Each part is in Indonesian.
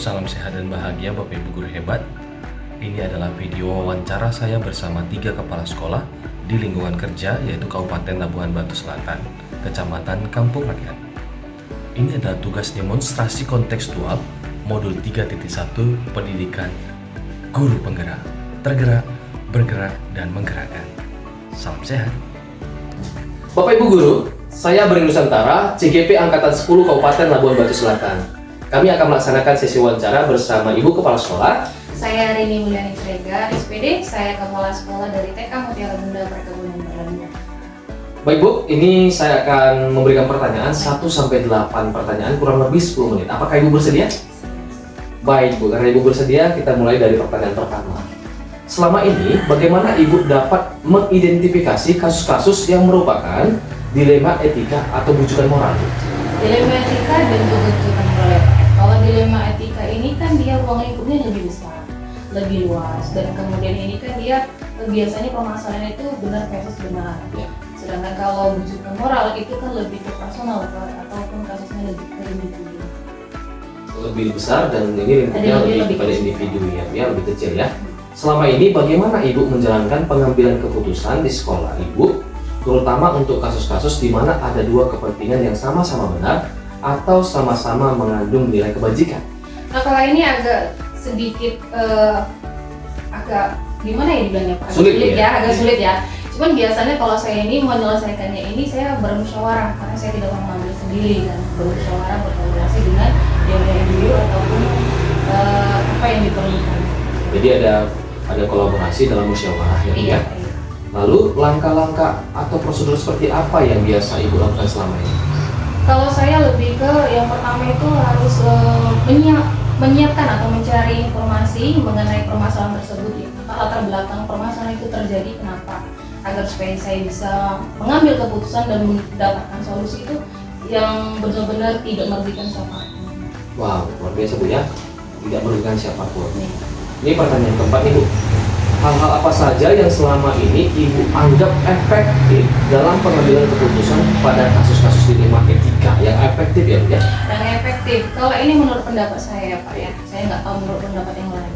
salam sehat dan bahagia Bapak Ibu guru hebat. Ini adalah video wawancara saya bersama 3 kepala sekolah di lingkungan kerja yaitu Kabupaten Labuhan Batu Selatan, Kecamatan Kampung Rakyat. Ini adalah tugas demonstrasi kontekstual modul 3.1 pendidikan guru penggerak, tergerak, bergerak, dan menggerakkan. Salam sehat. Bapak Ibu guru, saya Beri Nusantara, CGP Angkatan 10 Kabupaten Labuhan Batu Selatan. Kami akan melaksanakan sesi wawancara bersama Ibu Kepala Sekolah. Saya Rini Mulyani Srega, SPD, saya Kepala Sekolah dari TK Mutiara Bunda Perkebunan Berlanda. Baik Bu, ini saya akan memberikan pertanyaan 1-8 pertanyaan kurang lebih 10 menit. Apakah Ibu bersedia? Baik Bu, karena Ibu bersedia, kita mulai dari pertanyaan pertama. Selama ini, bagaimana Ibu dapat mengidentifikasi kasus-kasus yang merupakan dilema etika atau bujukan moral? Dilema etika dan juga bujukan moral. Kalau dilema etika ini kan dia ruang lingkupnya lebih besar, lebih luas, dan kemudian ini kan dia biasanya permasalahan itu benar versus benar. Ya. Sedangkan kalau bujukan moral itu kan lebih ke personal ataupun kasusnya lebih ke individu. Lebih besar dan ini lingkupnya lebih kepada individu ya, lebih kecil ya. Selama ini bagaimana Ibu menjalankan pengambilan keputusan di sekolah Ibu, terutama untuk kasus-kasus di mana ada dua kepentingan yang sama-sama benar atau sama-sama mengandung nilai kebajikan? Nah kalau ini agak sedikit agak gimana ya dibilangnya Pak? Sulit ya? Agak sulit ya. Cuman biasanya kalau saya ini menyelesaikannya ini saya bermusyawarah karena saya tidak mau mengambil sendiri dan bermusyawarah berkolaborasi dengan yang individu ataupun apa yang diperlukan. Jadi ada kolaborasi dalam musyawarah ya. Iya. Lalu langkah-langkah atau prosedur seperti apa yang biasa Ibu lakukan selama ini? Kalau saya lebih ke yang pertama itu harus menyiapkan atau mencari informasi mengenai permasalahan tersebut ya. Latar belakang permasalahan itu terjadi kenapa, agar supaya saya bisa mengambil keputusan dan mendapatkan solusi itu yang benar-benar tidak merugikan siapapun. Wow, luar biasa Bu ya, tidak merugikan siapapun. Ini pertanyaan keempat nih Bu. Hal-hal apa saja yang selama ini Ibu anggap efektif dalam pengambilan keputusan pada kasus-kasus dilema etika yang efektif ya Bu ya? Yang efektif, kalau ini menurut pendapat saya ya Pak ya, saya nggak tahu menurut pendapat yang lain.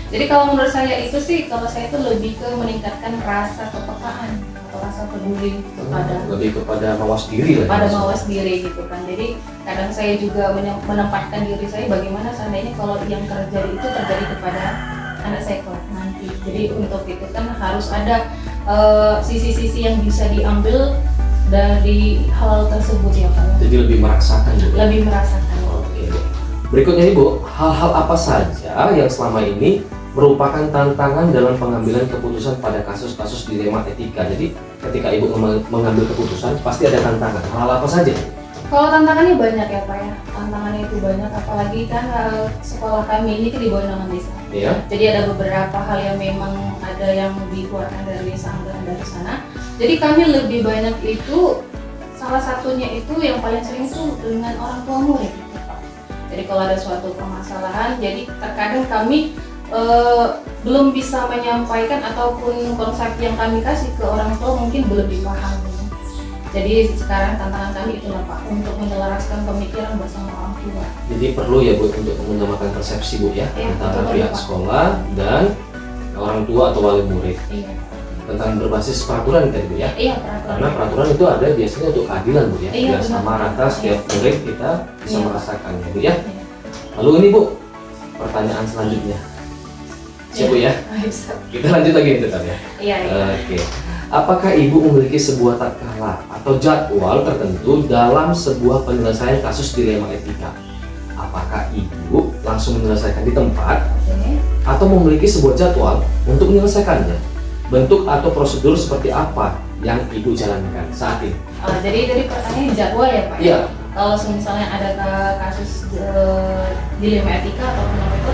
Jadi kalau menurut saya itu sih, kalau saya itu lebih ke meningkatkan rasa kepekaan atau rasa peduli kepada lebih kepada mawas diri lah. pada mawas diri gitu kan. Jadi kadang saya juga menempatkan diri saya bagaimana seandainya kalau yang terjadi itu terjadi kepada anak saya kelak nanti. Jadi untuk itu kan harus ada sisi-sisi yang bisa diambil dari hal tersebut ya Pak. Jadi lebih merasakan gitu. Lebih merasakan. Oke. Berikutnya Ibu, hal-hal apa saja yang selama ini merupakan tantangan dalam pengambilan keputusan pada kasus-kasus dilema etika? Jadi ketika Ibu mengambil keputusan pasti ada tantangan. Hal apa saja? Kalau tantangannya banyak ya Pak ya, tantangannya itu banyak, apalagi kan sekolah kami ini kan di bawah naungan desa. Iya. Jadi ada beberapa hal yang memang ada yang dikeluarkan dari desa, anggaran dari sana. Jadi kami lebih banyak itu, salah satunya itu yang paling sering itu dengan orang tua murid gitu, Pak. Jadi kalau ada suatu permasalahan, jadi terkadang kami belum bisa menyampaikan ataupun konsep yang kami kasih ke orang tua mungkin belum dipahami. Jadi sekarang tantangan kami itulah Pak, untuk menyelaraskan pemikiran bersama orang tua. Jadi perlu ya Bu untuk menyamakan persepsi Bu ya, antara pihak sekolah dan orang tua atau wali murid. Iya. Tentang berbasis peraturan tadi Bu ya. Iya, peraturan. Karena peraturan itu ada biasanya untuk keadilan Bu ya. Iya, Biar benar. sama rata setiap murid kita bisa Iya. merasakan ya Bu ya. Iya. Lalu ini Bu, pertanyaan selanjutnya. Siap Bu ya. Bisa. Kita lanjut lagi nih tetap ya. Iya. Oke. Apakah Ibu memiliki sebuah tatkala atau jadwal tertentu dalam sebuah penyelesaian kasus dilema etika? Apakah Ibu langsung menyelesaikan di tempat Oke. atau memiliki sebuah jadwal untuk menyelesaikannya? Bentuk atau prosedur seperti apa yang Ibu jalankan saat ini? Jadi pertanyaan jadwal ya Pak? Iya. Kalau misalnya ada kasus dilema etika atau apa itu,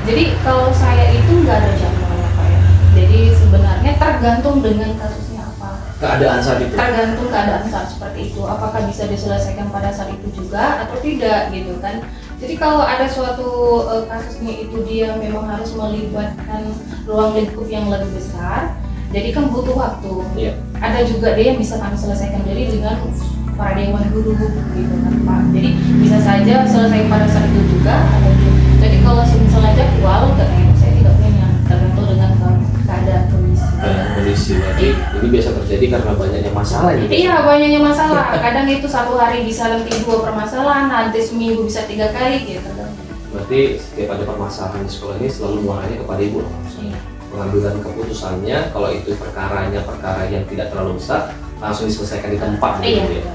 jadi kalau saya itu nggak ada jadwal ya Pak ya. Jadi sebenarnya tergantung dengan kasusnya apa. Keadaan saat itu. Tergantung keadaan saat seperti itu. Apakah bisa diselesaikan pada saat itu juga atau tidak gitu kan? Jadi kalau ada suatu kasusnya itu dia memang harus melibatkan ruang lingkup yang lebih besar, jadi kan butuh waktu. Iya. Ada juga dia yang bisa kami selesaikan jadi dengan para dewan guru gitu kan Pak. Jadi bisa saja selesai pada saat itu juga ada juga. Jadi kalau misalnya jadwal, karena saya tidak punya, tergantung dengan keadaan kondisi. Kondisi berarti ini biasa terjadi karena banyaknya masalah gitu. Iya, banyaknya masalah. Kadang itu satu hari bisa nanti 2 permasalahan, nanti seminggu bisa 3 kali gitu. Berarti setiap ada permasalahan di sekolah ini selalu muaranya kepada ibu langsung. Iya. Pengambilan keputusannya, kalau itu perkaranya perkara yang tidak terlalu besar, langsung diselesaikan di tempat gitu Iya. ya.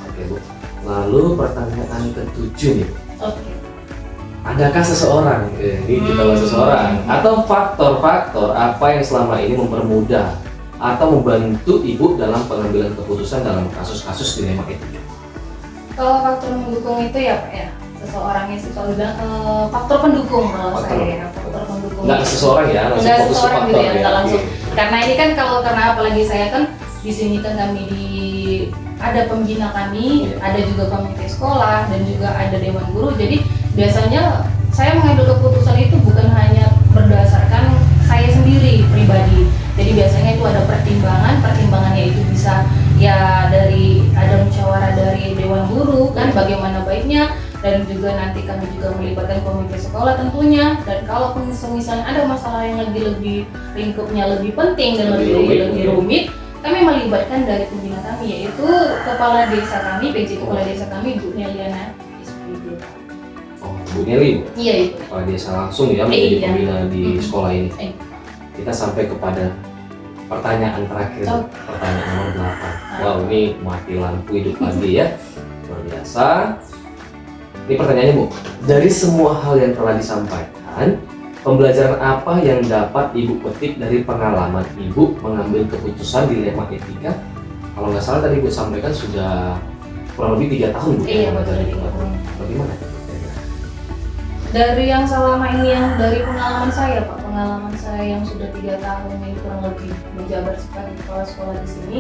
Oke Bu. Lalu pertanyaan ke-7 nih. Oke. Adakah seseorang, ini kita bahas seseorang, atau faktor-faktor apa yang selama ini mempermudah atau membantu ibu dalam pengambilan keputusan dalam kasus-kasus dilema etika? Kalau faktor mendukung itu ya Pak ya, seseorangnya sih kalau bilang faktor pendukung kalau Faktor. saya, faktor pendukung. Nggak seseorang ya, langsung Nggak fokus ke seseorang gitu faktor ya, ya. nggak langsung. Oke. Karena ini kan karena apalagi saya kan di sini kan kami ada pembina kami, Iya. ada juga komite sekolah dan juga ada dewan guru. Jadi biasanya saya mengambil keputusan itu bukan hanya berdasarkan saya sendiri pribadi. Jadi biasanya itu ada pertimbangannya itu bisa ya dari ada musyawarah dari dewan guru kan bagaimana baiknya, dan juga nanti kami juga melibatkan komite sekolah tentunya. Dan kalaupun misalnya ada masalah yang lebih lingkupnya lebih penting dan lebih rumit, kami melibatkan dari pembina kami, yaitu kepala desa kami, PJ kepala desa kami, Bu Neliana SPD. Oh, Bu Nelly, Iya itu. kepala desa langsung ya menjadi Iya. pembina di sekolah ini. Eh. Kita sampai kepada pertanyaan terakhir, Oh. pertanyaan nomor 8. Wow, ini mati lampu hidup lagi ya, luar biasa. Ini pertanyaannya Bu, dari semua hal yang telah disampaikan, pembelajaran apa yang dapat Ibu petik dari pengalaman Ibu mengambil keputusan dilema etika? Kalau nggak salah tadi Ibu sampaikan sudah kurang lebih 3 tahun Bu. Iya, betul, Dari 3 tahun. Bagaimana? Dari yang selama ini, yang dari pengalaman saya Pak, pengalaman saya yang sudah 3 tahun ini kurang lebih menjabat sebagai kepala sekolah di sini,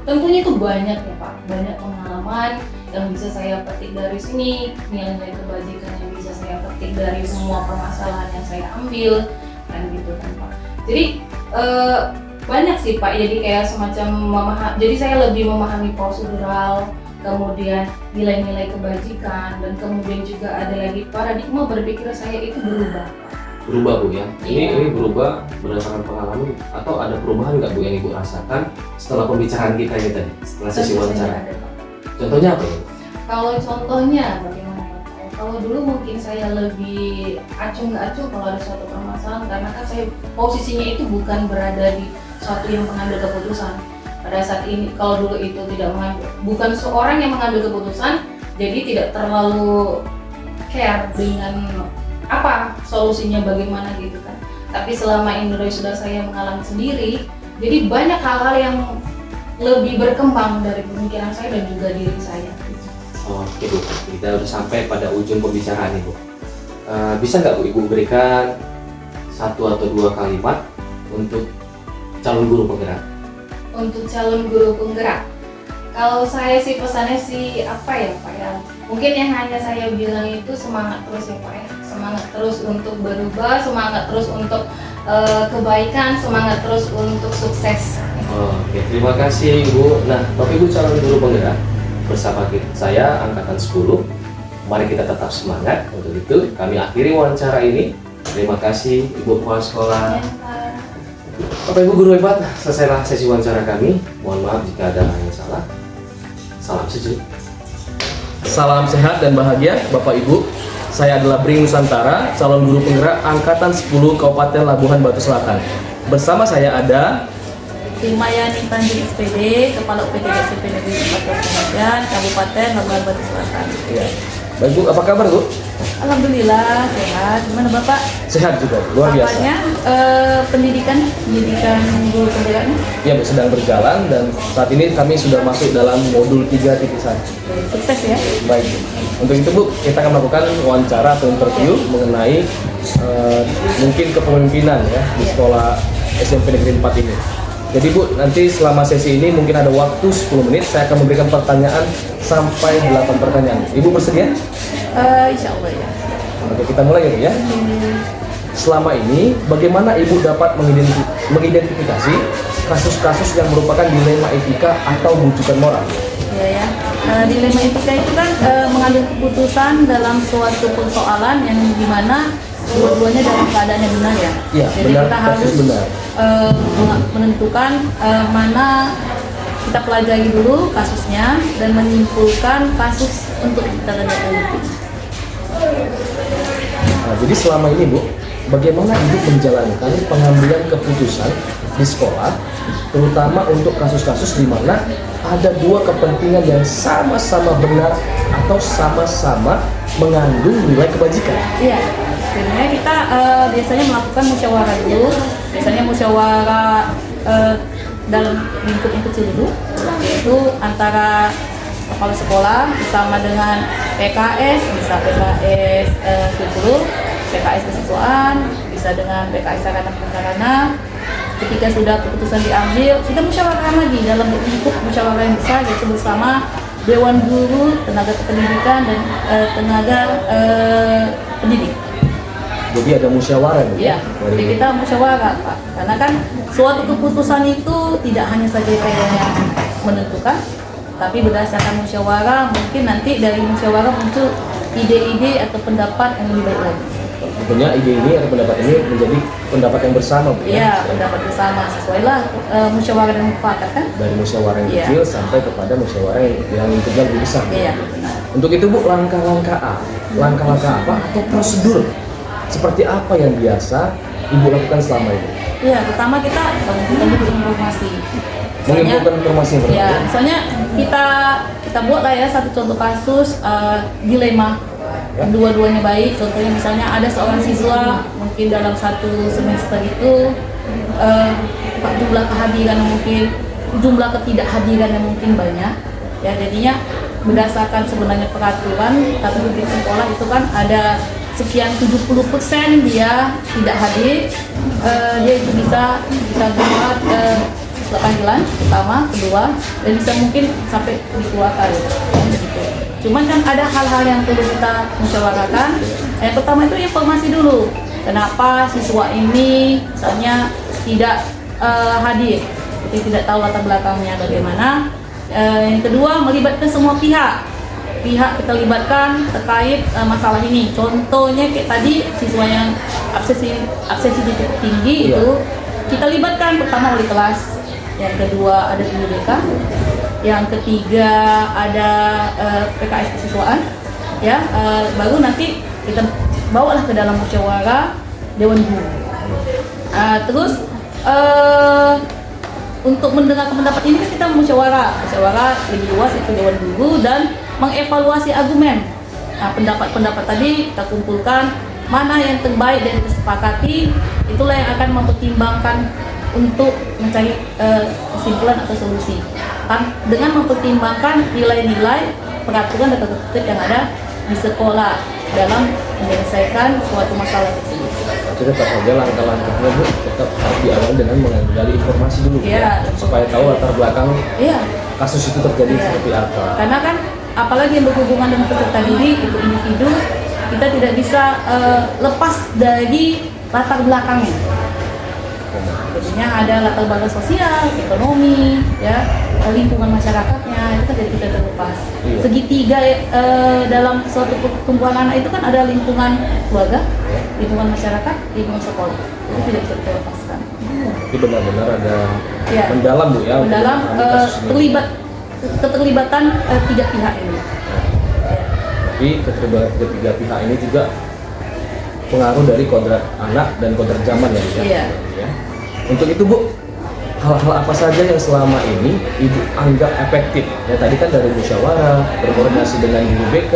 tentunya itu banyak ya Pak, banyak pengalaman yang bisa saya petik dari sini, nilai-nilai kebajikan yang bisa saya petik dari semua permasalahan yang saya ambil, kan gitu kan Pak. Jadi banyak sih Pak, jadi kayak semacam jadi saya lebih memahami prosedural, kemudian nilai-nilai kebajikan, dan kemudian juga ada lagi paradigma berpikir saya itu berubah. Berubah Bu ya? Iya. Ini berubah berdasarkan pengalaman atau ada perubahan nggak Bu yang Ibu rasakan setelah pembicaraan kita ini tadi, setelah sesi Tentu wawancara? saja ada, Pak. Contohnya apa ya? Kalau contohnya bagaimana ya Pak? Kalau dulu mungkin saya lebih acuh nggak acuh kalau ada suatu permasalahan, karena kan saya posisinya itu bukan berada di suatu yang mengambil keputusan. Pada saat ini, kalau dulu itu bukan seorang yang mengambil keputusan, jadi tidak terlalu care dengan apa solusinya bagaimana gitu kan. Tapi selama ini sudah saya mengalami sendiri, jadi banyak hal-hal yang lebih berkembang dari pemikiran saya dan juga diri saya. Oke Bu, kita udah sampai pada ujung pembicaraan nih Bu. Bisa nggak Bu Ibu berikan 1 atau 2 kalimat untuk calon guru penggerak? Untuk calon guru penggerak, kalau saya sih pesannya sih apa ya Pak ya, mungkin yang hanya saya bilang itu semangat terus ya Pak ya, semangat terus untuk berubah, semangat terus untuk kebaikan, semangat terus untuk sukses. Oke, terima kasih Ibu. Nah, Bapak Ibu calon guru penggerak, bersama saya Angkatan 10, mari kita tetap semangat. Untuk itu kami akhiri wawancara ini. Terima kasih Ibu Kepala Sekolah. Ya, Pak. Bapak Ibu guru hebat, selesailah sesi wawancara kami. Mohon maaf jika ada yang salah. Salam sejuk. Salam sehat dan bahagia Bapak Ibu. Saya adalah Bring Nusantara, calon guru penggerak Angkatan 10 Kabupaten Labuhan Batu Selatan. Bersama saya ada Mayani Panji SPD, Kepala UPT SMP Negeri 4 Pengajian, Kabupaten Labuhan Batu Selatan. ya. Baik Bu, apa kabar Bu? Alhamdulillah sehat. Gimana Bapak? Sehat juga, luar biasa. Kabarnya pendidikan guru penggeraknya Ya, Bu, sedang berjalan dan saat ini kami sudah masuk dalam modul 3.1. sukses ya. Baik, Bu. Untuk itu Bu, kita akan melakukan wawancara atau interview mengenai mungkin kepemimpinan ya di sekolah SMP Negeri 4 ini. Jadi Bu, nanti selama sesi ini mungkin ada waktu 10 menit, saya akan memberikan pertanyaan sampai 8 pertanyaan. Ibu bersedia? Insya Allah ya. Oke, kita mulai ya Bu ya. Selama ini, bagaimana Ibu dapat mengidentifikasi kasus-kasus yang merupakan dilema etika atau bujukan moral? Ya ya. Dilema etika itu kan mengambil keputusan dalam suatu persoalan yang dimana dua-duanya dalam keadaan yang benar ya. Iya, Jadi benar, kita persis harus benar. menentukan mana kita pelajari dulu kasusnya dan menyimpulkan kasus untuk kita lanjutkan. Nah, jadi selama ini Bu, bagaimana Ibu menjalankan pengambilan keputusan di sekolah, terutama untuk kasus-kasus di mana ada dua kepentingan yang sama-sama benar atau sama-sama mengandung nilai kebajikan? Iya, sebenarnya kita biasanya melakukan musyawarah dulu. Biasanya musyawarah dalam lingkup yang kecil dulu, yaitu antara kepala sekolah bersama dengan PKS, bisa PKS guru, PKS kesiswaan, bisa dengan PKS sarana-prasarana. Ketika sudah keputusan diambil, kita musyawarah lagi dalam lingkup musyawarah yang besar, yaitu bersama Dewan Guru, tenaga kependidikan, dan tenaga pendidik. Jadi ada musyawarah Bu? Iya, jadi kita musyawarah Pak. Karena kan suatu keputusan itu tidak hanya saja saya yang menentukan, tapi berdasarkan musyawarah, mungkin nanti dari musyawarah muncul ide-ide atau pendapat yang lebih baik lagi. Tentunya ide ini atau pendapat ini menjadi pendapat yang bersama Bu? Iya, pendapat bersama, sesuailah musyawarah dan mufakat kan? Dari musyawarah yang Iya. kecil sampai kepada musyawarah yang lingkupnya lebih besar. Bu? Iya, benar. Untuk itu Bu, langkah-langkah apa atau prosedur seperti apa yang biasa Ibu lakukan selama ini? Iya, pertama kita mengumpulkan informasi. Mengumpulkan informasi yang Ya, berbeda. misalnya kita buat lah ya satu contoh kasus dilema Ya. dua-duanya baik. Contohnya misalnya ada seorang siswa mungkin dalam satu semester itu jumlah kehadiran yang mungkin jumlah ketidakhadiran yang mungkin banyak. Ya, jadinya berdasarkan sebenarnya peraturan tata tertib sekolah itu kan ada sekian 70% dia tidak hadir, dia itu bisa buat siswa panggilan pertama, kedua, dan bisa mungkin sampai dikeluarkan gitu. Cuman kan ada hal-hal yang perlu kita musyawarahkan. Yang pertama itu informasi dulu, kenapa siswa ini misalnya tidak hadir, jadi tidak tahu latar belakangnya bagaimana. Yang kedua, melibatkan semua pihak kita libatkan terkait masalah ini. Contohnya kayak tadi siswa yang absensi cukup tinggi Iya. itu kita libatkan pertama wali kelas, yang kedua ada guru BK, yang ketiga ada PKS kesiswaan, ya baru nanti kita bawalah ke dalam musyawarah Dewan Guru. Terus untuk mendengarkan pendapat ini kita musyawarah lebih luas itu Dewan Guru dan mengevaluasi argumen. Nah, pendapat-pendapat tadi kita kumpulkan mana yang terbaik dan disepakati, itulah yang akan mempertimbangkan untuk mencari kesimpulan atau solusi. Dengan mempertimbangkan nilai-nilai peraturan dan tata tertib yang ada di sekolah dalam menyelesaikan suatu masalah tersebut. Jadi tetap saja langkah-langkahnya Bu tetap harus diawali dengan menggali informasi dulu Iya. supaya tahu latar belakang Iya. kasus itu terjadi Iya. seperti apa. Karena kan apalagi yang berhubungan dengan peserta didik itu individu, kita tidak bisa lepas dari latar belakangnya. Jadinya ada latar belakang sosial, ekonomi, ya lingkungan masyarakatnya itu kan jadi kita terlepas. Iya. Segitiga dalam suatu pertumbuhan anak itu kan ada lingkungan keluarga, lingkungan masyarakat, lingkungan sekolah. Itu tidak bisa kita lepaskan. Itu benar-benar ada Iya. mendalam Bu ya. untuk Mendalam menangani kasus ini. keterlibatan tiga pihak ini. Tapi ketiga pihak ini juga pengaruh dari kodrat anak dan kodrat zaman ya Bu ya. Iya. Ya. Untuk itu Bu, hal-hal apa saja yang selama ini Ibu anggap efektif? Ya tadi kan dari musyawarah, berkoordinasi dengan guru BK,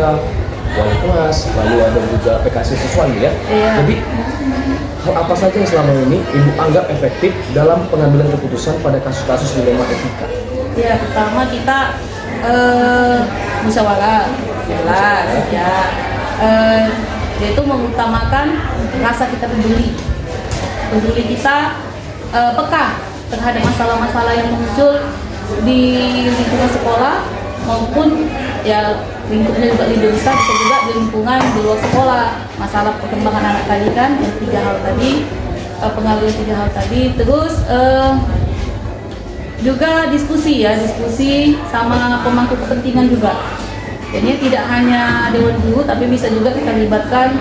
wali kelas, lalu ada juga PKS siswa ya. Iya. Jadi hal apa saja yang selama ini Ibu anggap efektif dalam pengambilan keputusan pada kasus-kasus dilema etika? Ya, pertama kita musyawarah, jelas ya. Yaitu mengutamakan rasa kita peduli kita peka terhadap masalah-masalah yang muncul di lingkungan sekolah maupun ya lingkupnya juga lebih besar, bisa juga di lingkungan di luar sekolah. Masalah perkembangan anak tadi kan, yang 3 hal tadi, pengaruh 3 hal tadi. Terus juga diskusi sama pemangku kepentingan juga. Jadi tidak hanya dewan guru, tapi bisa juga kita libatkan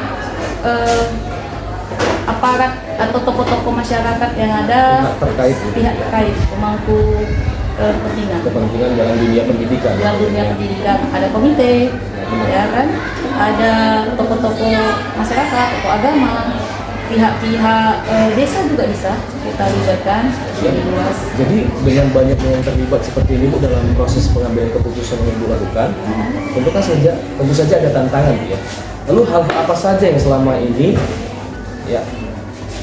aparat atau tokoh-tokoh masyarakat yang ada, pihak terkait, pemangku kepentingan dalam dunia pendidikan. Dalam dunia pendidikan ada komite, ya kan, ada tokoh-tokoh masyarakat, tokoh agama, pihak-pihak desa juga bisa kita libatkan lebih luas. Jadi dengan banyaknya yang terlibat seperti ini Bu dalam proses pengambilan keputusan yang Ibu lakukan, tentu saja ada tantangan Bu ya. Lalu hal apa saja yang selama ini ya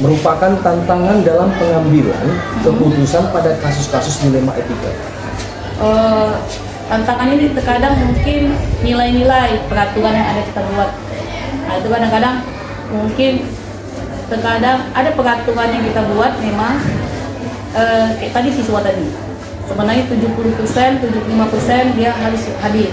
merupakan tantangan dalam pengambilan keputusan pada kasus-kasus dilema etika? Tantangan ini terkadang mungkin nilai-nilai peraturan yang ada kita buat. Nah, itu kadang-kadang mungkin terkadang ada peraturan yang kita buat memang kayak tadi siswa tadi. Sebenarnya 70%, 75% dia harus hadir.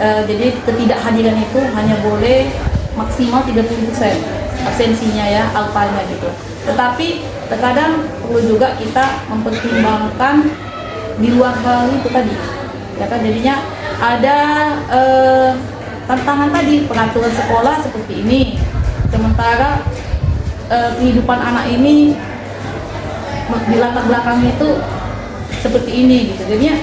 Jadi ketidakhadiran itu hanya boleh maksimal 30% absensinya ya, alfanya gitu. Tetapi terkadang perlu juga kita mempertimbangkan di luar hal itu tadi. Ya kan, jadinya ada tantangan tadi, peraturan sekolah seperti ini. Sementara kehidupan anak ini di latar belakangnya itu seperti ini gitu. Jadinya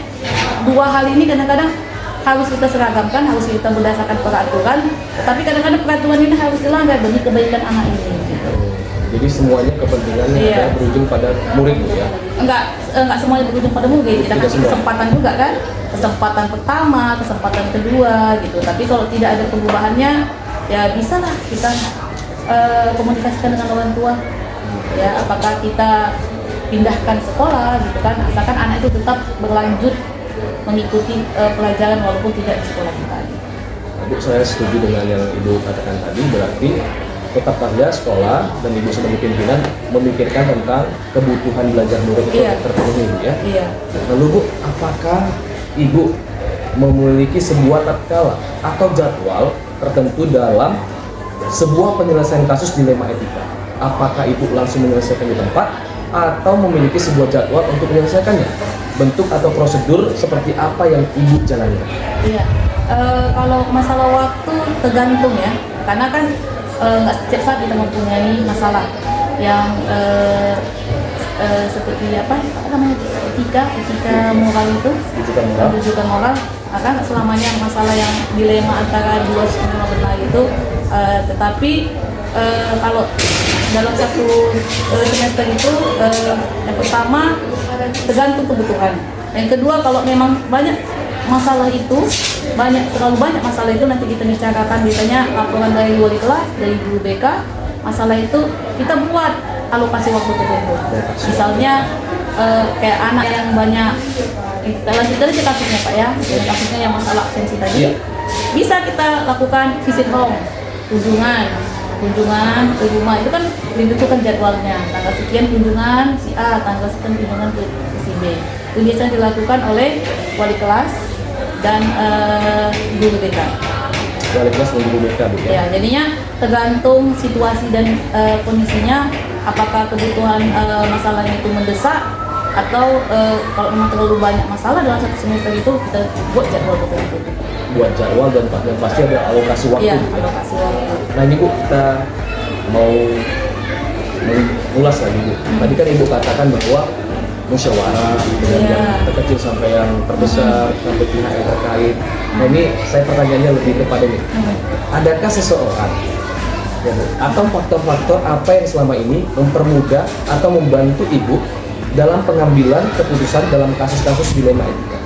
dua hal ini kadang-kadang harus kita seragamkan, harus kita berdasarkan peraturan, tapi kadang-kadang peraturan ini harus dilanggar demi kebaikan anak ini gitu. Jadi semuanya kepentingannya berujung pada murid ya? Enggak semuanya berujung pada murid. Kita kasih kesempatan juga kan, kesempatan pertama, kesempatan kedua gitu. Tapi kalau tidak ada perubahannya, ya bisalah kita komunikasikan dengan orang tua. Ya, apakah kita pindahkan sekolah gitu kan, asalkan anak itu tetap berlanjut mengikuti pelajaran walaupun tidak di sekolah kita. Bu, saya setuju dengan yang Ibu katakan tadi, berarti tetap saja sekolah dan Ibu sebagai pimpinan memikirkan tentang kebutuhan belajar murid terpenuhi ya. Iya. Lalu Bu, apakah Ibu memiliki sebuah tatkala atau jadwal tertentu dalam sebuah penyelesaian kasus dilema etika? Apakah Ibu langsung menyelesaikan di tempat atau memiliki sebuah jadwal untuk menyelesaikannya? Bentuk atau prosedur seperti apa yang Ibu jalani? Iya, kalau masalah waktu tergantung ya, karena kan nggak setiap saat kita mempunyai masalah yang seperti apa namanya, etika moral itu, etika moral, akan selamanya masalah yang dilema antara dua semua benar itu, tetapi kalau dalam satu semester itu yang pertama tergantung kebutuhan. Yang kedua, kalau memang banyak masalah itu, terlalu banyak masalah itu, nanti kita bicarakan biasanya laporan dari wali kelas, dari guru BK, masalah itu kita buat alokasi waktu tertentu. Misalnya kayak anak yang banyak, kita lanjut dari kasusnya Pak ya, dari kasusnya yang masalah absensi tadi, bisa kita lakukan visit home, kunjungan ke rumah, itu kan ditentukan jadwalnya, tanggal sekian kunjungan si A, tanggal sekian kunjungan ke si B. Itu biasanya dilakukan oleh wali kelas dan guru BK. Wali kelas dan guru BK ya? Ya, jadinya tergantung situasi dan kondisinya, apakah kebutuhan masalahnya itu mendesak atau kalau memang terlalu banyak masalah dalam satu semester itu kita buat jadwal tertentu. Buat jadwal dan pasti ada alokasi waktu. Iya, alokasi waktu. Nah ini Bu, kita mau mengulas lagi Bu. Tadi kan Ibu katakan bahwa musyawarah dengan yang terkecil sampai yang terbesar, sampai pihak yang terkait. Nah ini saya pertanyaannya lebih kepada ini. Adakah seseorang ya, Bu, atau faktor-faktor apa yang selama ini mempermudah atau membantu Ibu dalam pengambilan keputusan dalam kasus-kasus dilema etika?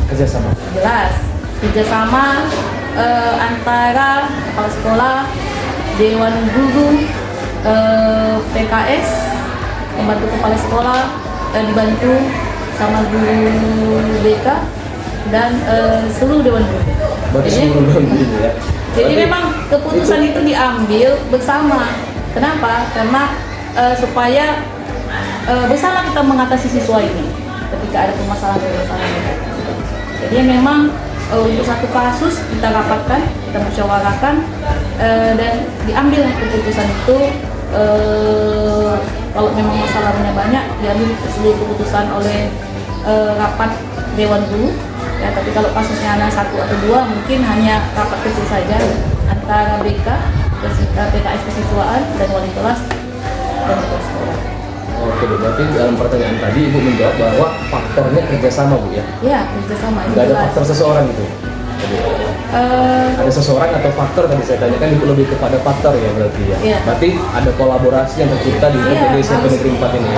Kerjasama. Jelas, kerjasama antara kepala sekolah, dewan guru, PKS, membantu kepala sekolah, dibantu sama guru BK dan seluruh dewan guru. Jadi memang keputusan itu diambil bersama. Kenapa? Karena supaya bersama kita mengatasi siswa ini ketika ada permasalahan. Jadi memang untuk satu kasus kita rapatkan, kita musyawarahkan dan diambil keputusan itu kalau memang masalahnya banyak diambil seluruh keputusan oleh rapat Dewan Guru. Ya, tapi kalau kasusnya hanya 1 atau 2 mungkin hanya rapat kecil saja antara BK, PKS Kesiswaan dan wali kelas dan kepala sekolah. Oke Bu, berarti dalam pertanyaan tadi Ibu menjawab bahwa faktornya kerjasama Bu ya? Ya, kerjasama. Nggak ada faktor seseorang gitu? Ada seseorang atau faktor tadi saya tanyakan, Ibu lebih kepada faktor ya berarti ya? Iya. Berarti ada kolaborasi yang tercipta di UPTD SMP harus Negeri 4 ini ya?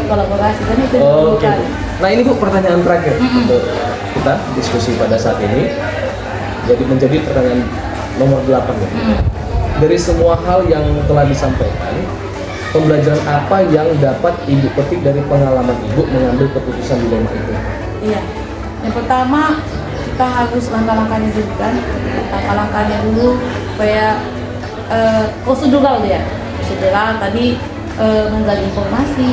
kolaborasi kan itu Oke diperlukan. Bu. Nah ini Bu pertanyaan terakhir untuk kita diskusi pada saat ini. Jadi menjadi pertanyaan nomor 8 ya. Dari semua hal yang telah disampaikan, pembelajaran apa yang dapat Ibu petik dari pengalaman Ibu mengambil keputusan dilema itu? Iya. Yang pertama kita harus langkah-langkahnya dulu kan. Langkah-langkahnya dulu supaya prosedural ya. Prosedural tadi menggali informasi,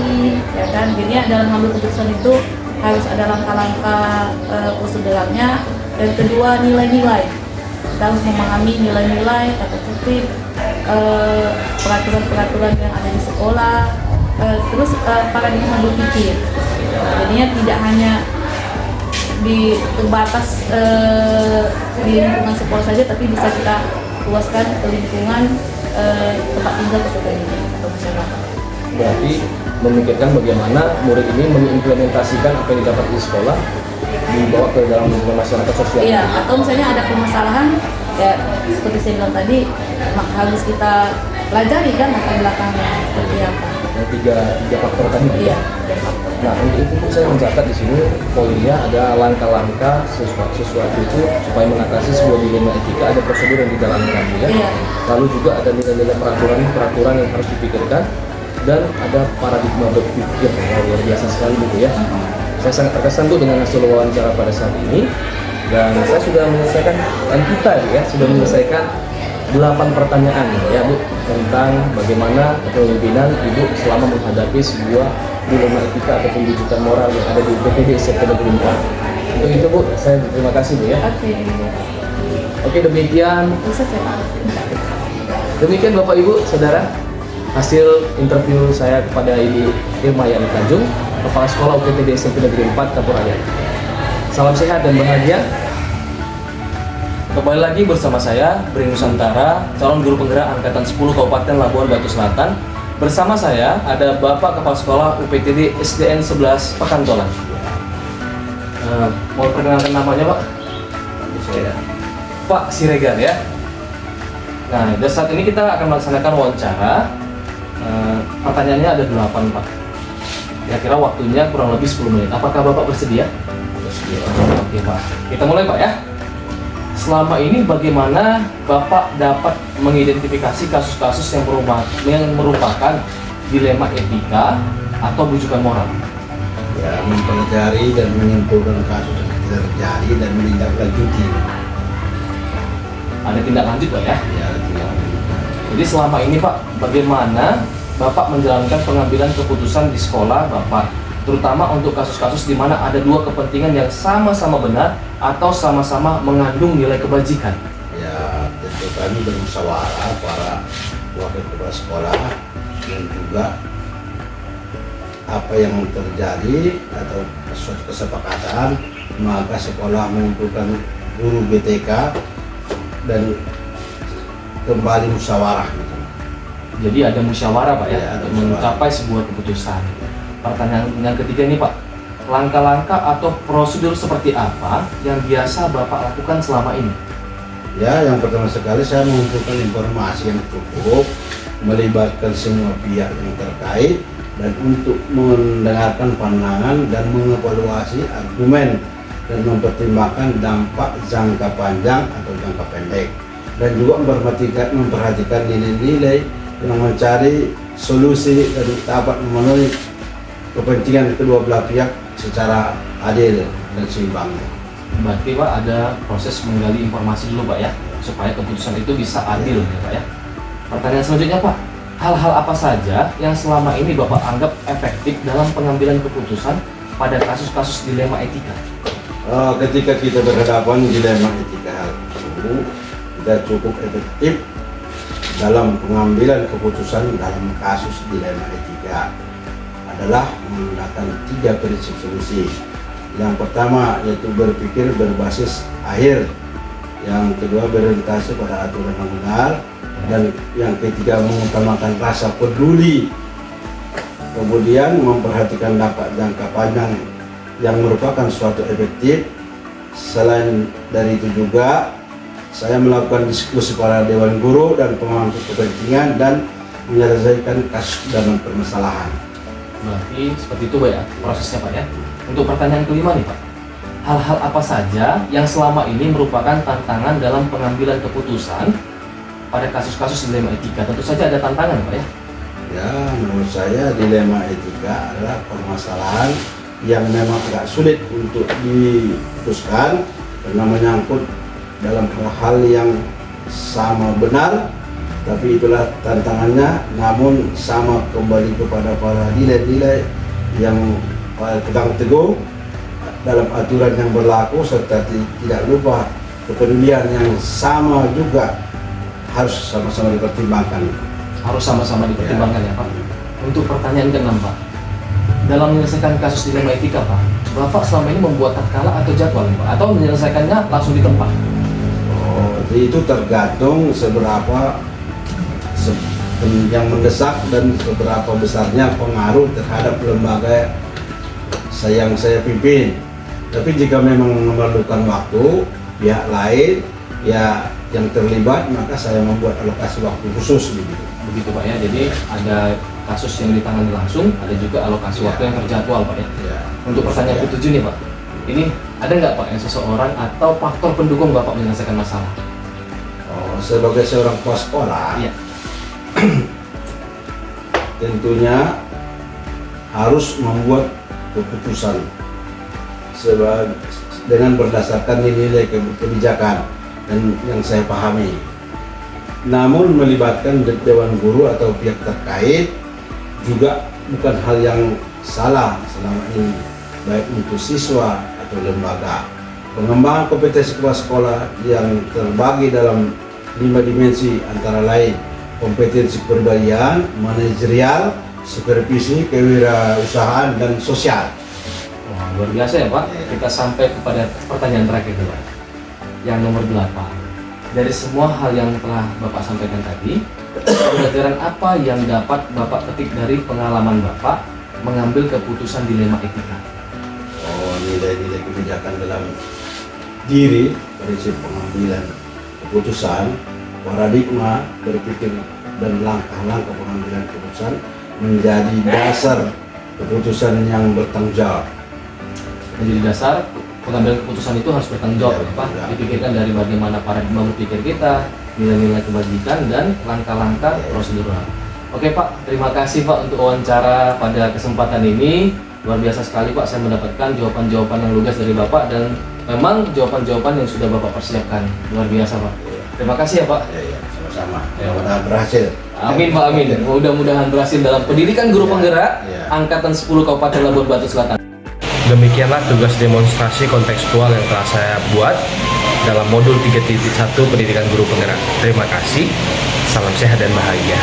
ya kan. Jadi dalam mengambil keputusan itu harus ada langkah-langkah proseduralnya. Dan kedua nilai-nilai. Kita harus memahami nilai-nilai, tata tertib, peraturan-peraturan yang ada di sekolah, terus paradigma berpikir. Jadinya tidak hanya terbatas di lingkungan sekolah saja, tapi bisa kita luaskan ke lingkungan tempat tinggal peserta ini atau masyarakat. Berarti memikirkan bagaimana murid ini mengimplementasikan apa yang didapat di sekolah dibawa ke dalam lingkungan masyarakat sosial. Iya, atau misalnya ada permasalahan, ya seperti saya bilang tadi, maka harus kita pelajari kan latar belakangnya seperti apa. Yang tiga faktor tadi. Iya, tiga faktor. Nah untuk itu pun saya mencatat di sini poinnya ada langkah-langkah sesuatu itu supaya mengatasi sebuah dilema etika, ada prosedur yang dijalankan ya. Iya. Lalu juga ada nilai-nilai peraturan yang harus dipikirkan dan ada paradigma berpikir yang luar biasa sekali Bu ya. Saya sangat terkesan Bu dengan hasil wawancara pada saat ini, dan saya sudah menyelesaikan, dan kita ya sudah menyelesaikan 8 pertanyaan ya Bu tentang bagaimana kepemimpinan Ibu selama menghadapi sebuah dilema etika atau pendidikan moral yang ada di UPTD SMP Negeri 4. Untuk itu Bu, saya terima kasih Bu ya. Oke, demikian Bisa saya Pak? Demikian Bapak Ibu Saudara, hasil interview saya kepada Ibu Irma Yani Tanjung, Kepala Sekolah UPTD SMP Negeri 4 Kapur Ayat. Salam sehat dan bahagia. Kembali lagi bersama saya, Bri Nusantara, calon guru penggerak Angkatan 10 Kabupaten Labuan Batu Selatan. Bersama saya ada Bapak Kepala Sekolah UPTD SDN 11 Pekantolan. Mau perkenalkan namanya Pak? Pak Siregar ya. Nah, dan saat ini kita akan melaksanakan wawancara. Pertanyaannya ada 8 Pak. Kira-kira waktunya kurang lebih 10 menit. Apakah Bapak bersedia? Bersedia. Oke Pak. Kita mulai Pak ya. Selama ini bagaimana Bapak dapat mengidentifikasi kasus-kasus yang merupakan dilema etika atau bujukan moral? Ya, mempelajari dan menyimpulkan kasus yang terjadi dan menindaklanjuti. Ada tindak lanjut Pak ya? Ya, tindak lanjut. Jadi selama ini Pak, bagaimana Bapak menjalankan pengambilan keputusan di sekolah Bapak, terutama untuk kasus-kasus di mana ada dua kepentingan yang sama-sama benar atau sama-sama mengandung nilai kebajikan? Ya, tentu kami bermusyawarah para wakil kepala sekolah dan juga apa yang terjadi atau suatu kesepakatan, maka sekolah mengumpulkan guru BTK dan kembali musyawarah gitu. Jadi ada musyawarah Pak ya, Ya, ada untuk mencapai sebuah keputusan. Pertanyaan yang ketiga ini Pak, langkah-langkah atau prosedur seperti apa yang biasa Bapak lakukan selama ini? Ya, yang pertama sekali saya mengumpulkan informasi yang cukup, melibatkan semua pihak yang terkait, dan untuk mendengarkan pandangan dan mengevaluasi argumen dan mempertimbangkan dampak jangka panjang atau jangka pendek, dan juga memperhatikan nilai-nilai yang mencari solusi dan dapat memenuhi kepentingan kedua belah pihak secara adil dan seimbang. Berarti Pak ada proses menggali informasi dulu Pak ya, supaya keputusan itu bisa adil ya Pak ya. Pertanyaan selanjutnya Pak, hal-hal apa saja yang selama ini Bapak anggap efektif dalam pengambilan keputusan pada kasus-kasus dilema etika? Ketika kita berhadapan dilema etika hal itu, kita cukup efektif dalam pengambilan keputusan dalam kasus dilema etika adalah menggunakan 3 prinsip solusi. Yang pertama yaitu berpikir berbasis akhir, yang kedua berorientasi pada aturan yang benar, dan yang ketiga mengutamakan rasa peduli. Kemudian memperhatikan dampak jangka panjang yang merupakan suatu efektif. Selain dari itu juga saya melakukan diskusi para dewan guru dan pemangku kepentingan dan menyelesaikan kasus dan permasalahan. Berarti seperti itu Pak ya prosesnya Pak ya. Untuk pertanyaan kelima nih Pak, hal-hal apa saja yang selama ini merupakan tantangan dalam pengambilan keputusan pada kasus-kasus dilema etika? Tentu saja ada tantangan Pak ya. Ya, menurut saya dilema etika adalah permasalahan yang memang agak sulit untuk diputuskan karena menyangkut dalam hal-hal yang sama benar, tapi itulah tantangannya. Namun sama kembali kepada para nilai-nilai yang pegang teguh dalam aturan yang berlaku, serta tidak lupa kepedulian yang sama juga harus sama-sama dipertimbangkan. Harus sama-sama dipertimbangkan ya Pak. Untuk pertanyaan ke-6 Pak, dalam menyelesaikan kasus dilema etika Pak, Bapak selama ini membuat tatkala atau jadwal Pak, atau menyelesaikannya langsung di tempat? Oh, itu tergantung seberapa yang mendesak dan seberapa besarnya pengaruh terhadap lembaga yang saya pimpin. Tapi jika memang memerlukan waktu pihak lain ya yang terlibat, maka saya membuat alokasi waktu khusus Begitu Pak ya, jadi ada kasus yang ditangani langsung, ada juga alokasi waktu yang terjadwal Pak ya. Untuk pertanyaan ke-7 nih Pak, ini ada nggak Pak yang seseorang atau faktor pendukung Bapak menyelesaikan masalah? Oh, sebagai seorang kepala sekolah, Iya. tentunya harus membuat keputusan dengan berdasarkan nilai kebijakan dan yang saya pahami. Namun melibatkan dewan guru atau pihak terkait juga bukan hal yang salah selama ini, baik untuk siswa atau lembaga. Pengembangan kompetensi kepala sekolah yang terbagi dalam 5 dimensi antara lain kompetensi kepribadian, manajerial, supervisi, kewirausahaan, dan sosial. Wah, luar biasa ya Pak. Kita sampai kepada pertanyaan terakhir nih, Pak. Yang nomor 8. Dari semua hal yang telah Bapak sampaikan tadi, pelajaran apa yang dapat Bapak petik dari pengalaman Bapak mengambil keputusan dilema etika? Oh, nilai-nilai kebijakan dalam diri, prinsip pengambilan keputusan, paradigma berpikir, dan langkah-langkah pengambilan keputusan menjadi dasar keputusan yang bertanggung jawab. Menjadi dasar pengambilan keputusan itu harus bertanggung jawab, Pak. Dipikirkan dari bagaimana paradigma berpikir kita, nilai-nilai kebajikan, dan langkah-langkah prosedural. Oke Pak, terima kasih Pak untuk wawancara pada kesempatan ini. Luar biasa sekali Pak, saya mendapatkan jawaban-jawaban yang lugas dari Bapak, dan memang jawaban-jawaban yang sudah Bapak persiapkan. Luar biasa Pak. Terima kasih ya Pak. Ya, sama-sama. Mudah-mudahan berhasil. Amin Pak, amin. Mudah-mudahan berhasil dalam pendidikan guru penggerak Angkatan 10 Kabupaten Labuan Batu Selatan. Demikianlah tugas demonstrasi kontekstual yang telah saya buat dalam modul 3.1 pendidikan guru penggerak. Terima kasih. Salam sehat dan bahagia.